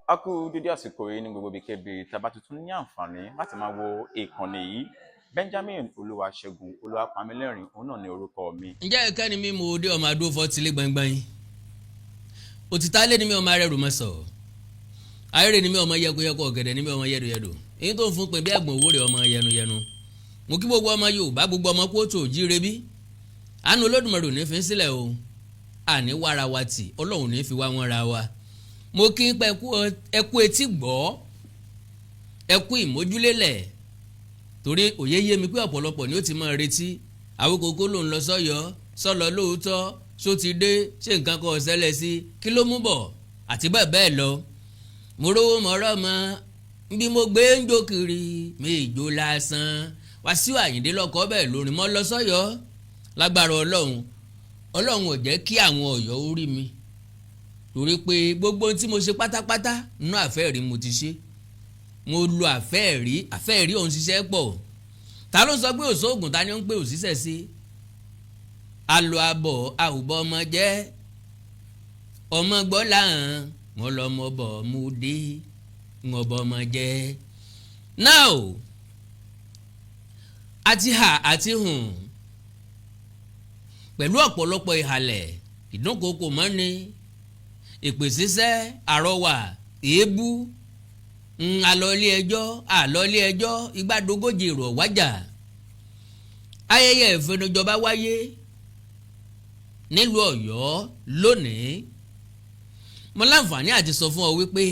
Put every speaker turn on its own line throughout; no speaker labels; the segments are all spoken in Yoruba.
A kú dédé àsìkò yìí ní gbogbo ibikíbi tá bá tuntun ní àǹfààní láti máa wo ìkànnì yìí. Benjamin Olúwaṣẹ́gun Olúwapamílẹ́rìn òun náà ní orúkọ mi.
Ǹjẹ́ ẹ̀ka ni mi mú òde ọmọ adó fọ́tílé gbangban yín? Òtítà lé ni mi ọmọ arẹ́rù mọ́ sọ. Ayére ni mi ọmọ yẹkuyẹku ọ̀gẹ̀dẹ̀ ni mi ọmọ yẹdùyẹdù. Èyí tó ń fún pé bí ẹ̀gbọ́n owó rẹ̀ ọmọ yẹnuyẹnu. Mo kí gbogbo ọmọ Yorùbá gbogbo ọmọ kóòtù òjíire bí. Àánú Olódùmarè ò ní fi sílẹ̀ o. Àní wára wa tì, Ọlọ́run ò ní fi wá wọn ra wa. Mo kí n pa ẹkú etí gbọ́, ẹkú ìmójúlélẹ̀, torí òye yé mi pé ọ̀pọ̀lọpọ̀ ni ó ti máa retí Awíkókó ló ń lọ sọ́yọ́ sọ́lọ lóòótọ́ ṣó ti dé ṣé nǹkan kan ṣẹlẹ̀ sí kí ló mú bọ̀ àti bẹ́ẹ̀ bẹ́ẹ̀ lọ. Mo rówó mọ̀ọ́rọ́ mọ́ bí mo gbé ń jó kiri mi ìjó lásán. Wàsíù Àyìndé lọ́kọ́ bẹ́ẹ̀ lórin mọ́ lọ sọ́yọ́ lágbára Ọlọ́run ò jẹ́ kí àwọn Ọ̀yọ́ ó rí mi, torí pé gbogbo ohun tí mo ṣe pátápátá nínú àfẹ́ẹ̀rí mo ti ṣe. Mo lo àfẹ́ẹ̀rí òun ṣiṣẹ́ pọ̀. Ta ló ń sọ pé òṣoògùn ta ni ó ń pè òṣìṣẹ́ sí? Alo abọ̀ àwùbọ̀ ọmọ jẹ́ ọmọ gbọ́ láhàn wọn lọmọ bọ̀ mo dé wọn bọ̀ ọmọ jẹ́. Now àti hà àti hùn pẹ̀lú ọ̀pọ̀lọpọ̀ ìhàlẹ̀ ìdúnkokò mọ́ni ìpè sísẹ́ àrọwà èébú àlọ́lé ẹjọ́ igbádogójì èrò wájà. Ayẹyẹ ìfẹnujọba wáyé nílùú Ọ̀yọ́ lónìí. Mo láǹfààní àti sọ fún ọ wípé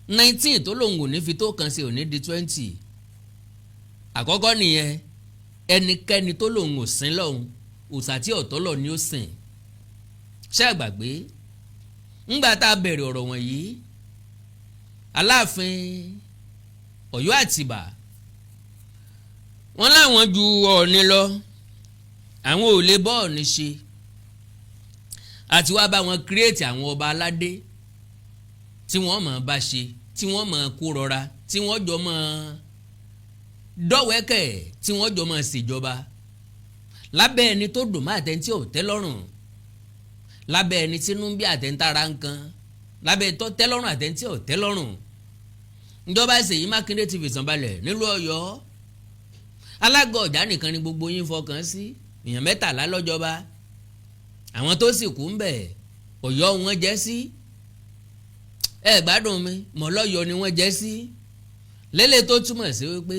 19 tó lòun ò ní fi tó kan sí òní di 20. Àkọ́kọ́ nìyẹn, ẹnikẹ́ni tó lòun ò sìn lọ́hùn òòṣà tí ọ̀tọ́lọ̀ ni ó sìn. Ṣé àgbàgbé ńgbà tá a bẹ̀rẹ̀ ọ̀rọ̀ wọ̀nyí, Aláàfin Ọ̀yọ́ Àtìbà wọ́n láwọn ju Ọọ̀ni lọ, àwọn ò lè bọ́ Ọọ̀ni ṣe, àti wá bá wọn kírètì àwọn ọba aládé tí wọ́n máa bá ṣe, tí wọ́n máa kó rọra, tí wọ́n jọ máa dọ́wẹ́kẹ̀, tí wọ́n jọ máa ṣèjọba lábẹ́ ẹni tó dùn má àtẹ̀ntí ò tẹ́ lọ́rùn, lábẹ́ ẹni tí inú ń bí àtẹ̀ntara nǹkan, lábẹ́ tó tẹ́ lọ́rùn àtẹ̀ntí ò tẹ́ lọ́rùn. Ìjọba Ṣèyí Mákindé ti fìsàn balẹ̀ nílùú Ọ̀yọ́. Alága Ọ̀jà nìkan ni gbogbo yín fọkàn sí, èèyàn 13 lọ́jọba. Àwọn tó sì kú ń bẹ̀ Ọ̀yọ́ wọn jẹ́ sí. Ẹ gbádùn mi, mọ̀lọ́yọ̀ ni wọ́n jẹ́ sí. Lélẹ̀ tó túmọ̀ sí wípé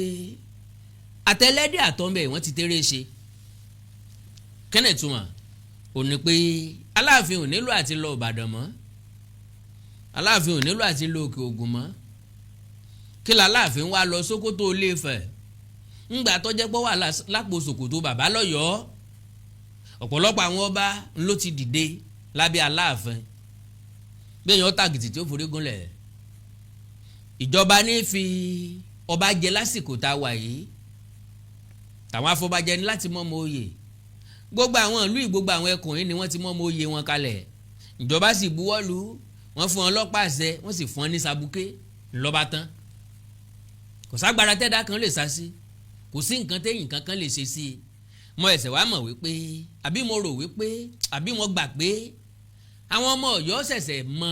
àtẹlẹ́dẹ̀ àtọ́nbẹ̀ wọ́n ti tẹ́rẹ̀ ṣe. Kẹ́nẹ̀ túmọ̀ ò ní pé Aláàfin ò nílò àti lọ Ìbàdàn mọ́, Aláàfin ò nílò àti lọ Òkè Ògùn mọ́. Kí la Aláàfin wá lọ Sókótó Ilé-Ifẹ̀ ńgbà tó jẹ́ pọ́ wà lápò Sòkòtò bàbá lọ́yọ̀ọ́. Ọ̀pọ̀lọpọ̀ àwọn ọba ló ti dìde lábẹ́ Aláàfin bí èèyàn tàgìtì tí ó forí gúnlẹ̀. Ìjọba ní fi ọba jẹ lásìkò tá a wà yìí, tàwọn afọbajẹ ní láti mọ́ mọ́ oyè. Gbogbo àwọn ìlú gbogbo àwọn ẹkùn yìí ni wọ́n ti mọ́ mọ́ oyè wọn kalẹ̀. Ìjọba sì buwọ́lù, wọ́n fún wọn lọ́pàá àṣẹ, wọ́n sì fún wọn ní sabuké ńlọ́ba tán. Kò ságbára tẹ́dá kan lè sá sí, kò sí nǹkan téyìn kankan lè ṣe sí i. Mo ẹ̀sẹ̀ wá mọ̀ wípé àbí mo rò wípé àbí mo gbà pé àwọn ọmọ Ọ̀yọ́ ṣẹ̀ṣẹ̀ mọ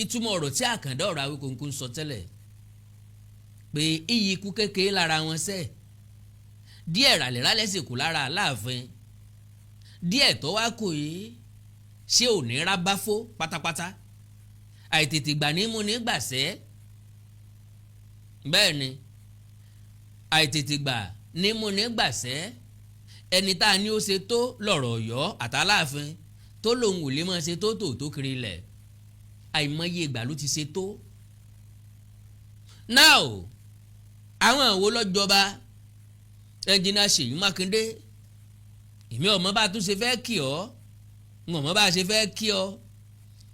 ìtumọ̀ ọ̀rọ̀ tí Àkàndá ọ̀rọ̀ Awíkókó ń sọ tẹ́lẹ̀, pé iyì ikú kékeré lára wọn sẹ́, díẹ̀ ràlẹ́ràlẹ́ sì kù lára Aláàfin, díẹ̀ tó wá kù yìí ṣé ò ní rábáfó pátápátá. Àìtètè gbà ní mú ní gbàṣẹ́, bẹ́ẹ̀ ni àìtètè gbà ní mú ní gbàṣẹ́. ẹni tá a ní ó ṣe tó lọ̀rọ̀ Ọ̀yọ́ àtàláàfin tó lòun ò lè máa ṣe tó kiri ilẹ̀ àìmọye ìgbà ló ti ṣe tó. now àwọn wo lọ́jọba ẹnjìnà Ṣèyí Mákindé èmi ọmọ bá tún ṣe fẹ́ kí ọ n ọmọ bá ṣe fẹ́ kí ọ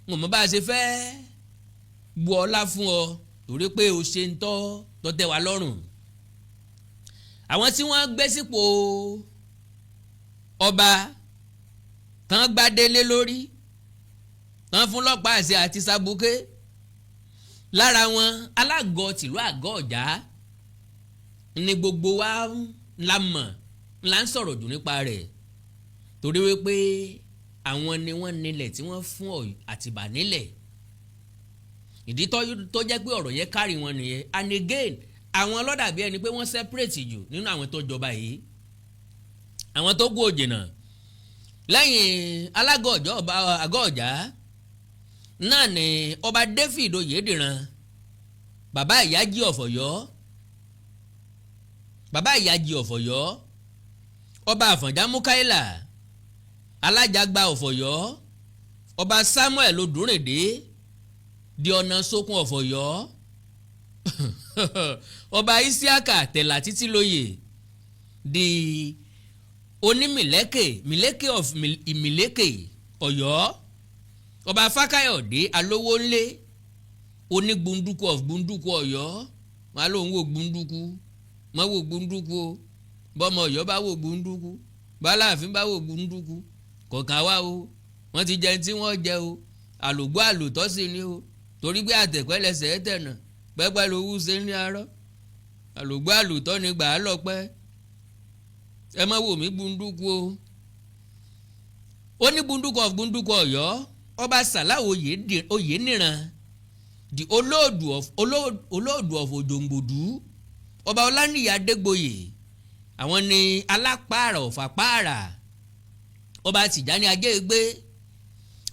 n ọmọ bá ṣe fẹ́ bu ọlá fún ọ torí pé o ṣe ń tọ́ tẹ́ wa lọ́rùn. àwọn tí wọ́n gbé sípò ọba tán gbádélé lórí tán fún lọ́pàá àṣẹ àti sàbùké lára wọn alágọ̀ tìlú àgọ́ ọ̀já ni gbogbo wa la mọ̀ la ń sọ̀rọ̀ jù nípa rẹ̀ torí wípé àwọn ni wọ́n nílẹ̀ tí wọ́n fún Àtìbà nílẹ̀ ìdí tó jẹ́ pé ọ̀rọ̀ yẹn kárí wọn nìyẹn and again àwọn lọ́dàbí ẹni pé wọ́n separate jù nínú àwọn tó jọba yìí àwọn tó gún òjìnà lẹ́yìn alágọ̀ àgọ́ ọ̀já náà ni ọba David Oyèdìran bàbá Ìyájí ọ̀fọ̀yọ́ ọba Àfọ̀njá Múkáílà alájàgbá ọ̀fọ̀yọ́ ọba Samuel Odúrìndé di ọ̀nà sókun ọ̀fọ̀yọ́ ọba Isiaka Tẹ̀là Títílóyè di onímìlẹ́kè of ìmìlẹ́kè Ọ̀yọ́ ọba Fákáyọ̀dé Alówónlé onígbunduku of gbunduku Ọ̀yọ́ wọn lòun wò gbunduku mọ wò gbunduku o bọ́mọ Ọ̀yọ́ bá wò gbunduku báláàfin bá wò gbunduku kọ̀ọ̀kan wá o wọ́n ti jẹun tí wọ́n jẹ o àlògbó àlòtọ́ sí ni o torí pé àtẹ̀pẹ́lẹsẹ̀ tẹ̀nà pẹ́pẹ́ lówó ṣe ní arọ́ àlògbó àlòtọ́ ni gbà á lọ́pẹ́ ẹ má wò mí gbunduku o ó ní gbunduku of gbunduku Ọ̀yọ́ ọba Sàlá Oyèníran the olóòdù of Òjòǹgbòdú ọba Ọláníyì Adégbòyè àwọn ni alápààrà ọ̀fàpààrà ọba Tìjání Ajégbé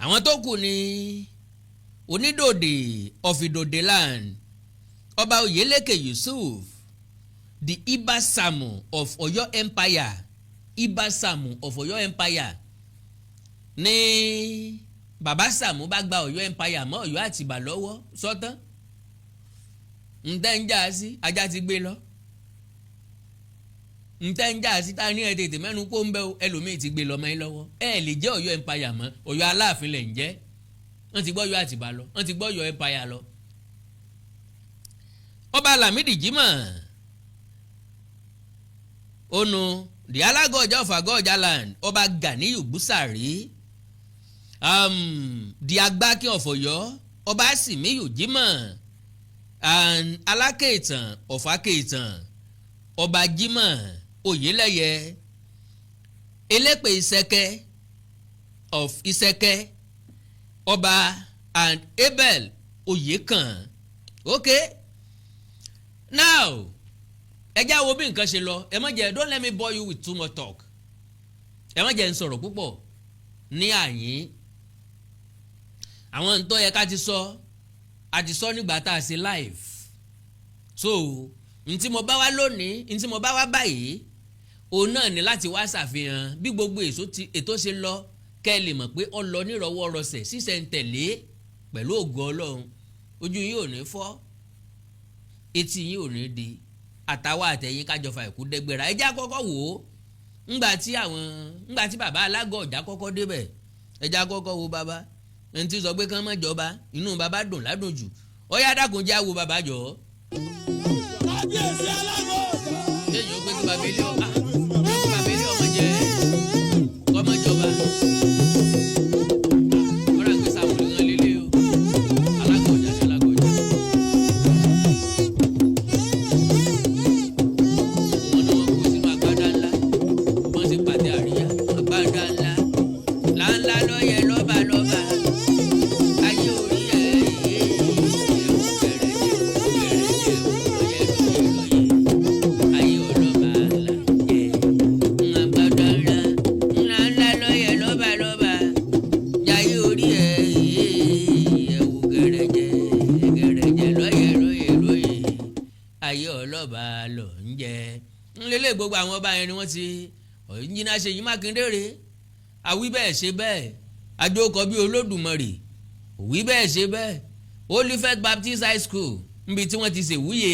àwọn tó kù ni Onídòdè of Ìdòdè land ọba Oyèlékè Yusuf the Ibasamu of Ọ̀yọ́ empire ní bàbá Sàmú bá gba Ọ̀yọ́ empire mọ́ Ọ̀yọ́ Àtìbà lọ́wọ́ sọ́tán ǹtẹ́ ń jà sí ajá ti gbé lọ ǹtẹ́ ń jà sí ta ní ẹ̀ tètè mẹ́nu kó ń bẹ́ o ẹlòmíì ti gbé lọ́mọ yín lọ́wọ́ lè jẹ́ Ọ̀yọ́ empire mọ́ Ọ̀yọ́ Aláàfin lẹ̀ ń jẹ́ wọ́n ti gbọ́ Ọ̀yọ́ Àtìbà lọ wọ́n ti gbọ́ Ọ̀yọ́ empire lọ. ọba Lámìdí Jímọ̀ onu the Alágọ̀ọ́jà of Àgọ́ọ̀jà land ọba Ganiyu Búsàrí the Agbákin of Ọ̀yọ́ ọba Sìmíyù Jímọ̀ and Alákèétàn of Akéétàn ọba Jímọ̀ Oyèlẹ́yẹ Elépè Ìsẹ́kẹ́ of Ìsẹ́kẹ́ ọba and Abel Oyèkàn okay now ẹ já wo bí nǹkan ṣe lọ ẹ má jẹ́ don't let me bore you with too much talk ẹ má jẹ́ n sọ̀rọ̀ púpọ̀ ní àyín àwọn ntọ́ yẹ ká ti sọ àti sọ nígbà tá a ṣe live so ntí mo bá wá lónìí ntí mo bá wá báyìí òun náà ní láti wá ṣàfihàn bí gbogbo ètò ṣe lọ kẹ́ ẹ lè mọ̀ pé ó lọ nírọ̀wọ́rọsẹ̀ sísẹ̀ntẹ̀lé pẹ̀lú ògo Ọlọ́run ojú yín ò ní fọ́ etí yín ò ní di àtàwọn àtẹ̀yìn kájọfà ìkú dẹ́gbẹ̀rà ẹjẹ́ àkọ́kọ́ wò ó ńgbà tí bàbá Alágọ̀ọ́jà kọ́kọ́ débẹ̀ ẹjẹ́ àkọ́kọ́ wo bàbá ẹni tí sọ pé kán má jọba inú bàbá dùn ládùn jù ó yá dákun jẹ́ àwo bàbá jọ. kábíyèsí Alágọ̀ọ́jà. èyí ó pé kí bàbá ilé ọmọ jẹ kọ́mọ jọba. ọ̀rọ̀ àgbẹ̀ sàmúlò náà lélẹ̀ o Alágọ̀ọ́jà ni Alágọ̀ọ́jà. wọ́n ní wọ́n kó sínú agbádá ńlá wọ́n ti pàdé àríyá agbádá ńlá láńlá lọ́yẹ lọ́ba lọ́ba. ayé ọlọ́ba lọ ń jẹ ńlẹ́lẹ́ gbogbo àwọn ọba yẹn ni Ẹnjìnìà Ṣèyí Mákindé rèé àwí bẹ́ẹ̀ ṣe bẹ́ẹ̀ àjòkọ bí Olódùmarè òwí bẹ́ẹ̀ ṣe bẹ́ẹ̀ Holy Faith Baptist High School níbi tí wọ́n ti ṣèwúyè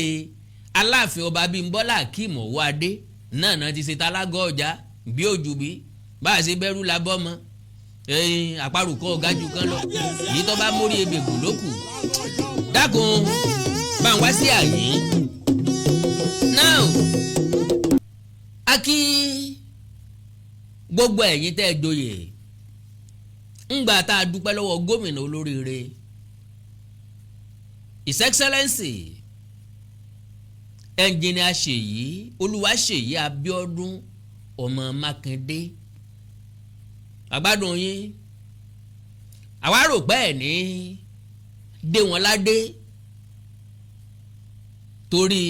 Aláàfin Ọba Abímbọ́lá Akeem Ọwọ́adé náà ti ṣe talágọ́ ọjà bí òjùbí bá a ṣe bẹ̀rù la bọ́ mọ́ àparò kọ́ ọ̀gájú kan lọ èyí tó bá mórí ebèkù lókù dákun bá ń wá sí àyè now a kí gbogbo ẹ̀yin tẹ́ ẹ joyè ńgbà tá a dúpẹ́ lọ́wọ́ gómìnà olóríire His Excellency Ẹnjìnìà Ṣèyí Olúwaṣèyí Abíọ́dún ọmọ Mákindé àgbàdùn yín àwa rò pé ẹ̀ ní dé wọn ládé torí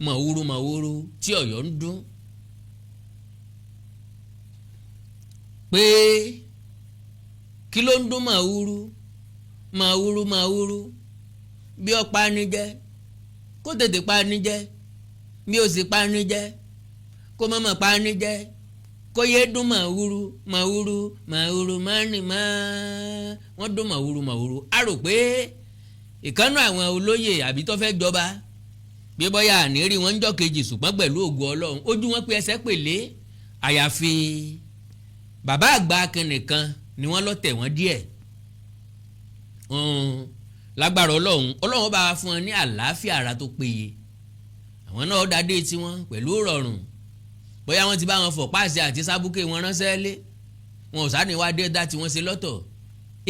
mọ̀wúrú tí Ọ̀yọ́ ń dún pé kí ló ń dún mọ̀wúrú bí ó pa ni jẹ́ kó tètè pa ni jẹ́ bí ó sì pa ni jẹ́ kó mọ̀mọ́ pa ni jẹ́ kó yé dún mọ̀wúrú mọ́ni mọ́ wọ́n dún mọ̀wúrú a rò pé ìkànnì àwọn olóyè àbí tó fẹ́ jọba bí bọ́yá àníírí wọn ń jọ́ kejì ṣùgbọ́n pẹ̀lú ògo Ọlọ́run ojú wọn pé ẹsẹ̀ pèlé àyàfi bàbá àgbà akẹ́nìkan ni wọ́n lọ tẹ̀ wọ́n díẹ̀ lágbára Ọlọ́run bá fún wọn ní àlàáfíà ara tó péye àwọn náà dádé tiwọn pẹ̀lú rọrùn bóyá wọ́n ti bá wọn fọ̀ páàsì àti sábúkè wọn ránṣẹ́ lé wọn ò sáni wá dé dá tiwọn ṣe lọ́tọ̀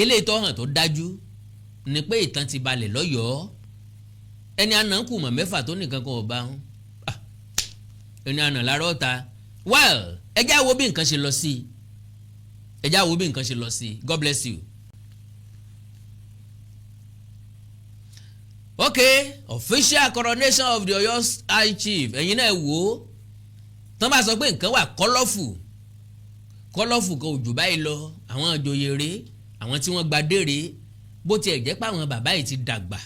eléyìí tó hàn tó dájú ni pé ìtàn ti balẹ̀ lọ́yọ̀ọ́ ẹni àná kù mọ̀ mẹ́fà tó nìkan kan ọba wọn ẹni àná lára ọ̀ta well ẹjẹ́ àwo bí nǹkan ṣe lọ sí God bless you. Okay, official coronation of the Ọ̀yọ́ High Chief ẹ̀yin náà wò ó tán bá sọ pé nǹkan wà kọ́lọ́fù kan òjò báyìí lọ àwọn ìjòyè rèé àwọn tí wọ́n gbadé rèé bó tiẹ̀ jẹ́ pé àwọn bàbá yìí ti dàgbà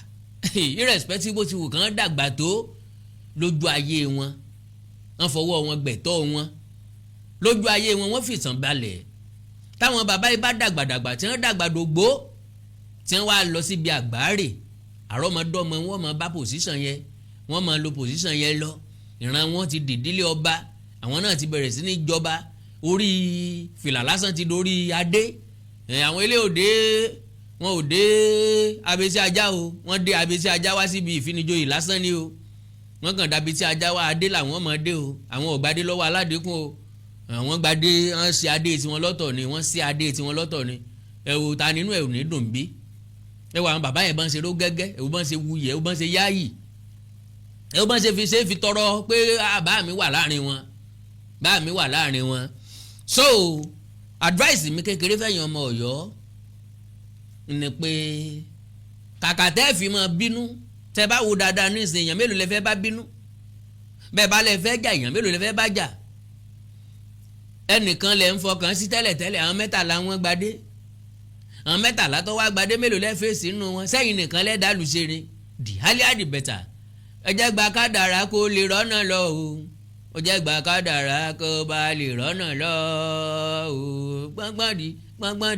irrespective bó ti wù kán dàgbà tó lójú ayé wọn wọ́n fọwọ́ wọn gbẹ̀tọ́ wọn lójú ayé wọn wọ́n fìtàn balẹ̀ táwọn bàbá yìí bá dàgbàdàgbà tí wọ́n dàgbà dògbó tí wọ́n wá lọ síbi àgbáre àrọ́mọdọ́mọ wọn máa bá pòsíṣàn yẹn wọ́n máa lo pòsíṣàn yẹn lọ ìran wọn ti dìdílé ọba àwọn náà ti bẹ̀rẹ̀ sí ní jọba orí fìlà lásán ti dorí adé àwọn ilé òde wọn ò dé abẹ́sí ajá o wọ́n dé abẹ́sí ajá wá síbi ìfinijoyè lásán ni o wọ́n kàn dàbí tí ajá wá adé làwọn máa dé o àwọn ò gbadé lọ́wọ́ aládékùn o àwọn gbadé wọ́n ṣe adé tiwọn lọ́tọ̀ ni wọ́n ṣe adé tiwọn lọ́tọ̀ ni ẹ wò ta nínú ẹ̀ ò ní dùn bí ẹ wò àwọn bàbá yẹn bá ń ṣe ró gẹ́gẹ́ ẹ wò bá ń ṣe wuyẹ̀ ẹ wò bá ń ṣe yáàyì ẹ wò bá ń ṣe fi tọrọ pé bá mi wà láàrin wọn so advice mi kékeré fẹ́yìn ọmọ Ọ̀yọ́ ni pé kàkà tẹ́ fi máa bínú tẹ́ bá wo dáadáa ní ìsìn èèyàn mélòó lẹ fẹ́ bá bínú bẹ́ẹ̀ bá lẹ fẹ́ jà èèyàn mélòó lẹ fẹ́ bá jà ẹnìkan lẹ ń fọkàn sí tẹ́lẹ̀tẹ́lẹ̀ àwọn mẹ́tàlá wọn gbadé àwọn mẹ́tàlá tó wá gbadé mélòó lẹ fẹ́ sí inú wọn sẹ́yìn nìkan lẹ dá lùsẹ̀rẹ̀ the higher the better ẹ jẹ́ gba kádàrá kó lè rọ́nà lọ o ó jẹ́ gba kádàrá kó bá lè rọ́nà lọ o gbọ̀ngbọ̀n di gbọ̀ngbọ̀n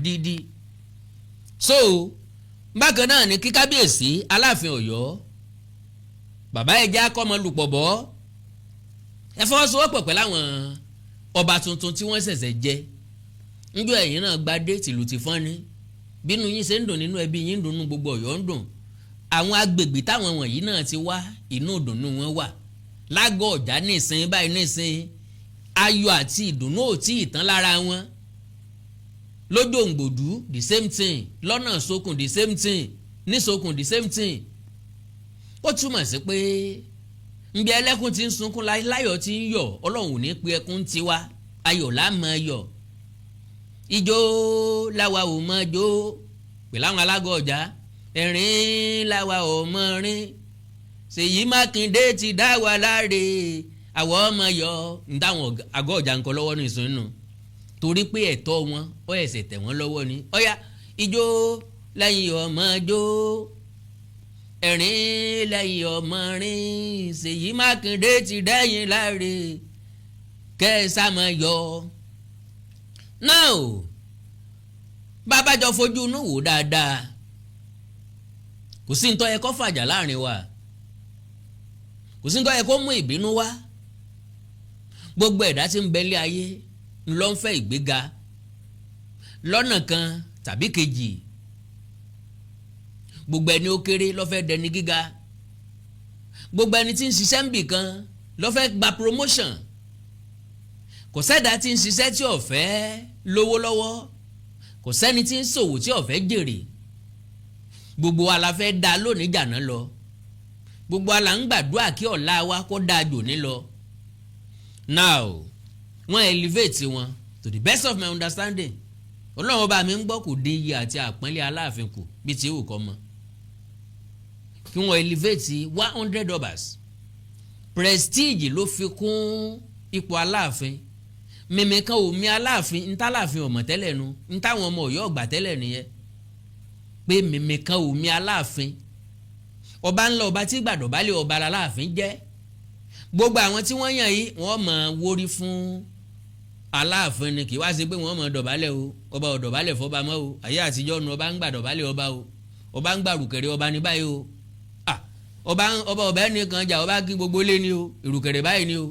dídí. so bákan náà ni kí kábíyèsí Aláàfin Ọ̀yọ́ bàbá ẹ̀jẹ̀ akọ́mọlùpọ̀ bọ́ ẹ fọwọ́sowọ́pọ̀ pẹ̀lú àwọn ọba tuntun tí wọ́n ṣẹ̀ṣẹ̀ jẹ ńjọ́ ẹ̀yìn náà gbadé tìlù ti fọ́n ni bínú yín ṣe ń dùn nínú ẹbí yín ń dùn nínú gbogbo Ọ̀yọ́ ń dùn àwọn agbègbè táwọn wọ̀nyí náà ti wá inú ìdùnnú wọn wà lágọ̀ ọ̀já nísìn báyìí nísìn ayọ̀ àti ìdùnnú ò tí ì tán lára wọn lójó òǹgbòdú the same thing lọ́nà sókun the same thing ní sókun the same thing ó túmọ̀ sí pé nbí ẹlẹ́kùn ti ń sunkún láyọ̀ ti ń yọ̀ Ọlọ́run ò ní pe ẹkún tiwa ayọ̀ láàmú ayọ̀ ijó láwa ò mọ jó pẹ̀lú àwọn alágọ̀ ọ̀já ẹ̀rín láwa ò mọ rín Ṣèyí Mákindé ti dá wa láre àwọn ọmọ yọ ń dáwọn àgọ́ ọ̀jà nǹkan lọ́wọ́ ní ìsúnú torí pé ẹ̀tọ́ wọn ó ẹ̀sẹ̀ tẹ̀ wọ́n lọ́wọ́ ni ọ̀yá ijó lẹ́yìn ọmọ jó ẹ̀rín lẹ́yìn ọmọ rìn Ṣèyí Mákindé ti dẹ́yìn láre kẹ́sàmọ́ yọ. náà o bàbá jọ fojú inú wò dáadáa kò sí ní tó yẹ kó fàjà láàrin wa kò sí ní tó yẹ kó mú ìbínú wá. gbogbo ẹ̀dá tí ń bẹ lé ayé ńlọ ń fẹ́ ìgbéga lọ́nà kan tàbí kejì. gbogbo ẹni ó kéré ló fẹ́ dẹni gíga. gbogbo ẹni tí ń ṣiṣẹ́ ń bì kan ló fẹ́ gba promotion. kò sẹ́dá tí ń ṣiṣẹ́ tí ò fẹ́ lówó lọ́wọ́ kò sẹ́ni tí ń ṣòwò tí ò fẹ́ jèrè. gbogbo wa la fẹ́ dá lónìí jàná lọ. gbogbo wa la ń gbàdúrà kí ọ̀la wa kó dáa jòní lọ. now wọ́n elevate wọn to the best of my understanding. Ọlọ́run ọba mi ń gbọ́ kò dín iyì àti àpọ́nlé Aláàfin kù bí ti wù kọ́ mọ́. kí wọ́n elevate 100 obas. prestige ló fi kún ipò Aláàfin. mímí kan ò mí Aláàfin ntàláàfin ọmọ tẹ́lẹ̀ nu ntáwọn ọmọ Ọ̀yọ́ ọgbà tẹ́lẹ̀ nìyẹn. pé mímí kan ò mí Aláàfin. ọba ńlá ọba tí gbàdọ̀bálẹ̀ ọba Aláàfin jẹ́. gbogbo àwọn tí wọ́n yàn yìí wọ́n máa wórí fún Aláàfin ni kì í wá sí pé wọ́n máa dọ̀bálẹ̀ o ọba ò dọ̀bálẹ̀ fọba mọ́ o ayé àtijọ́ nu ọba ń gbà dọ̀bálẹ̀ ọba o ọba ń gbà rùkẹ̀rẹ̀ ọba ní báyìí o ọba ẹnìkan jà ọba kí gbogbo lé ní o ìrùkẹ̀rẹ̀ báyìí ní o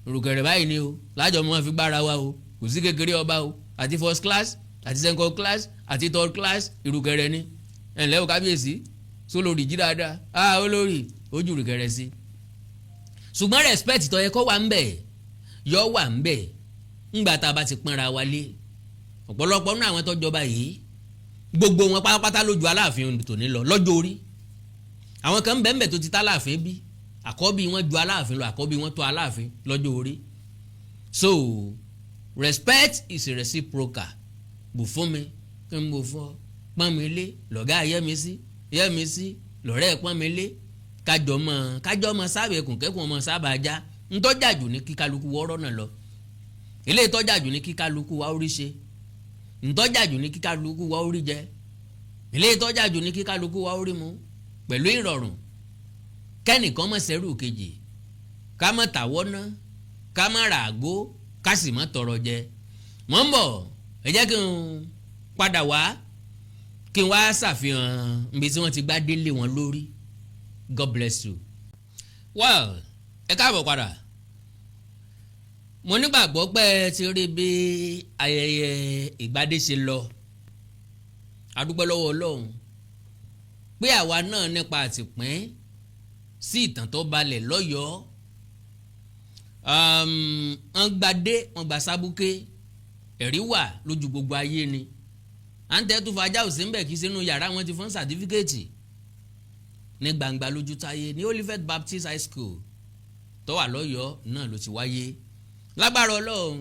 ìrùkẹ̀rẹ̀ báyìí ní o lájọ mọ́ fi gbára wa o kò sí kékeré ọba o àti first class àti second class àti third class ìrùkẹ̀rẹ̀ ni ẹ̀ńlẹ́ o kábíyèsí sólórí jí dáadáa olórí ojú ìrùkẹ̀rẹ̀ sí. ṣùgbọ́n respect tó yẹ kó wà ń bẹ̀ yọ wà ń bẹ̀ ńgbà tá a bá ti pọ́nra wa lé ọ̀pọ̀lọpọ̀ nínú àwọn tó jọba yìí gbogbo wọn pátápátá lójú Aláàfin tòní lọ lọ́jọ́ orí. àwọn kan bẹ́ẹ̀ tó ti tá Aláàfin bí àkọ́bí wọn ju Aláàfin lọ àkọ́bí wọn tó Aláàfin lọ́jọ́ orí. so respect is reciprocal. bù fún mi kí n bò fún ọ pọ́n mi lé lọ́gá yẹ́misí lọ́rẹ́ pọ́n mi lé kájọ mọ sábẹ̀kùn kẹ́kùn ọmọ sábà já ntọ́jàjù ní kíkálukú wọ́rọ́ náà lọ. ilé ìtọ́jàjù ní kíkálukú wa orí ṣe ntọ́jàjù ní kíkálukú wa orí jẹ ilé ìtọ́jàjù ní kíkálukú wa orí mu pẹ̀lú ìrọ̀rùn. kẹ́nìkan mọ̀ sẹ́rù kejì ká mọ̀ tàwọ́ ná ká mọ̀ ràgó ká sì mọ̀ tọrọ jẹ. mọ̀ ń bọ̀ ẹ jẹ́ kí n padà wá kí n wá ṣàfihàn ibi tí wọ́n ti gbá délé wọn lórí. God bless you. well ẹ káàbọ̀ padà. mo nígbàgbọ́ pé ẹ ti rí bí ayẹyẹ ìgbádé ṣe lọ. a dúpẹ́ lọ́wọ́ Ọlọ́run pé àwa náà nípa àtìpín sí ìtàn tó balẹ̀ lọ́yọ̀ọ́. wọ́n gbadé wọ́n gba sábúké ẹ̀rí wà lójú gbogbo ayé ni. à ń tẹ́ tó fàájà òsín bẹ̀ kí sínú yàrá wọn ti fún sàtífíkẹ́ẹ̀tì ní gbangba lójú táyé ní Olivet Baptist High School tó wà lọ́yọ̀ọ́ náà ló ti wáyé. lágbára Ọlọ́run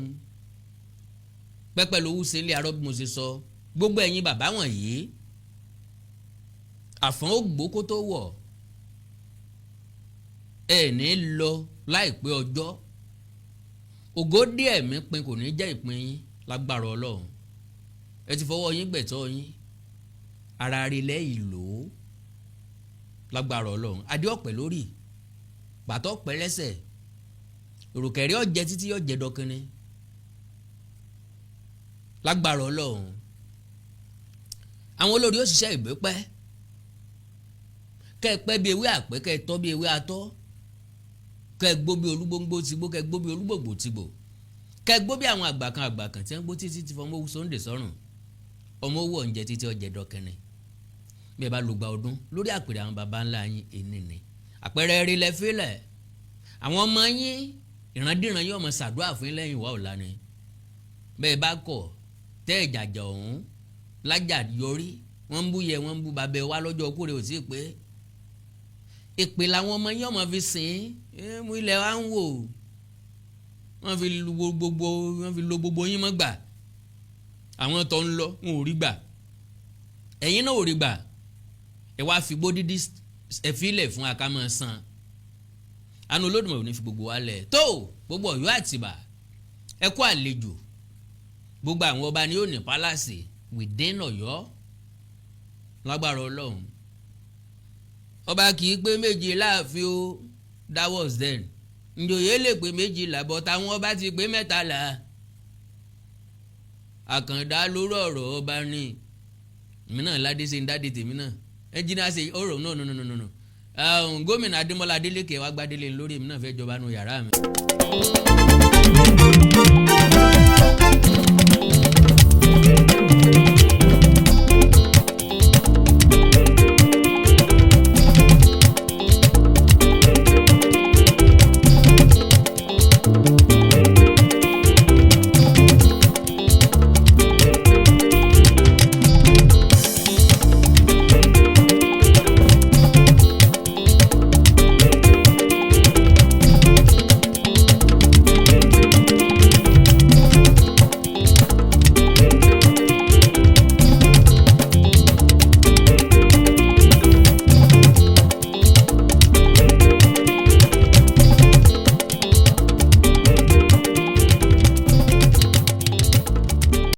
pẹ́pẹ́ lówó ṣe ilé arọ́ bí mo ṣe sọ gbogbo ẹ̀yin bàbá wọ̀nyí àfọ̀n ògbó kó tó wọ̀ ẹ̀ ní lọ láìpẹ́ ọjọ́ ògo díẹ̀ mi pin kò ní jẹ́ ìpín yín lágbára Ọlọ́run. ẹ ti fọwọ́ yín gbẹ̀tọ́ yín ara rí lẹ́yìn lò ó lágbára Ọlọ́run. adé ọ̀pẹ lórí bàtọ́ ọ̀pẹ lẹ́sẹ̀ òrùkẹ̀rẹ́ ọ̀jẹ̀ títí ọ̀jẹ̀ dọ́kínní lágbára Ọlọ́run. àwọn olórí òṣìṣẹ́ ìgbépẹ́ kẹ́ ẹ pẹ́ bí ewé àpẹ́ kẹ́ ẹ tọ́ bí ewé atọ́ kẹ́ ẹ gbó bí olúgbóngbó tìgbó kẹ́ ẹ gbó bí olúgbògbò tìgbò kẹ́ ẹ gbó bí àwọn àgbàkan tí wọ́n gbó títí ti fọmọ owó Sunday sọ́rùn ọmọ owó ọ̀njẹ títí ọ̀jẹ̀ dọ́kínní bí ẹ bá lò gba ọdún lórí àpèrè àwọn baba ńlá yín èní ni àpẹẹrẹ rí lẹ fílẹ̀ àwọn ọmọ yín ìrandíran yóò mọ ṣàdúrà fún yín lẹ́yìn ìwà ọ̀la ni bẹ́ẹ̀ bá kọ̀ tẹ́ ìjàjà ọ̀hún lájà yọrí wọ́n ń bú yẹ wọ́n ń bú babẹ́ wá lọ́jọ́ kúrẹ́ ò sí pé èpè làwọn ọmọ yín ọmọ fi sìn mú ilẹ̀ wa ń wò wọ́n fi lo gbogbo yín mọ́ gbà àwọn tó ń lọ wọn ò rí gbà ẹ̀yin náà ò rí gbà ẹ wá fi gbódídí ẹ filẹ̀ fún akámọ́ san àánú Olódùmarè ò ní fi gbogbo wa lẹ̀ tó gbogbo Ọ̀yọ́ Àtìbà ẹ kú àlejò gbogbo àwọn ọba ni ó ní pálásì within Ọ̀yọ́ lágbára Ọlọ́run ọba kì í pé méjì láàfin o that was then ìjòyè lè pé méjìlá bọ́ táwọn ọba ti pé mẹ́tàlá àkàndá lórí ọ̀rọ̀ ọba ní èmi náà ládé ṣe ń dádé tèmi náà ẹnjìnà ṣe ọ̀rọ̀ no gómìnà Adémọ́lá Adélékè wá gbádélé lórí èmi náà fẹ́ jọba nù yàrá mi.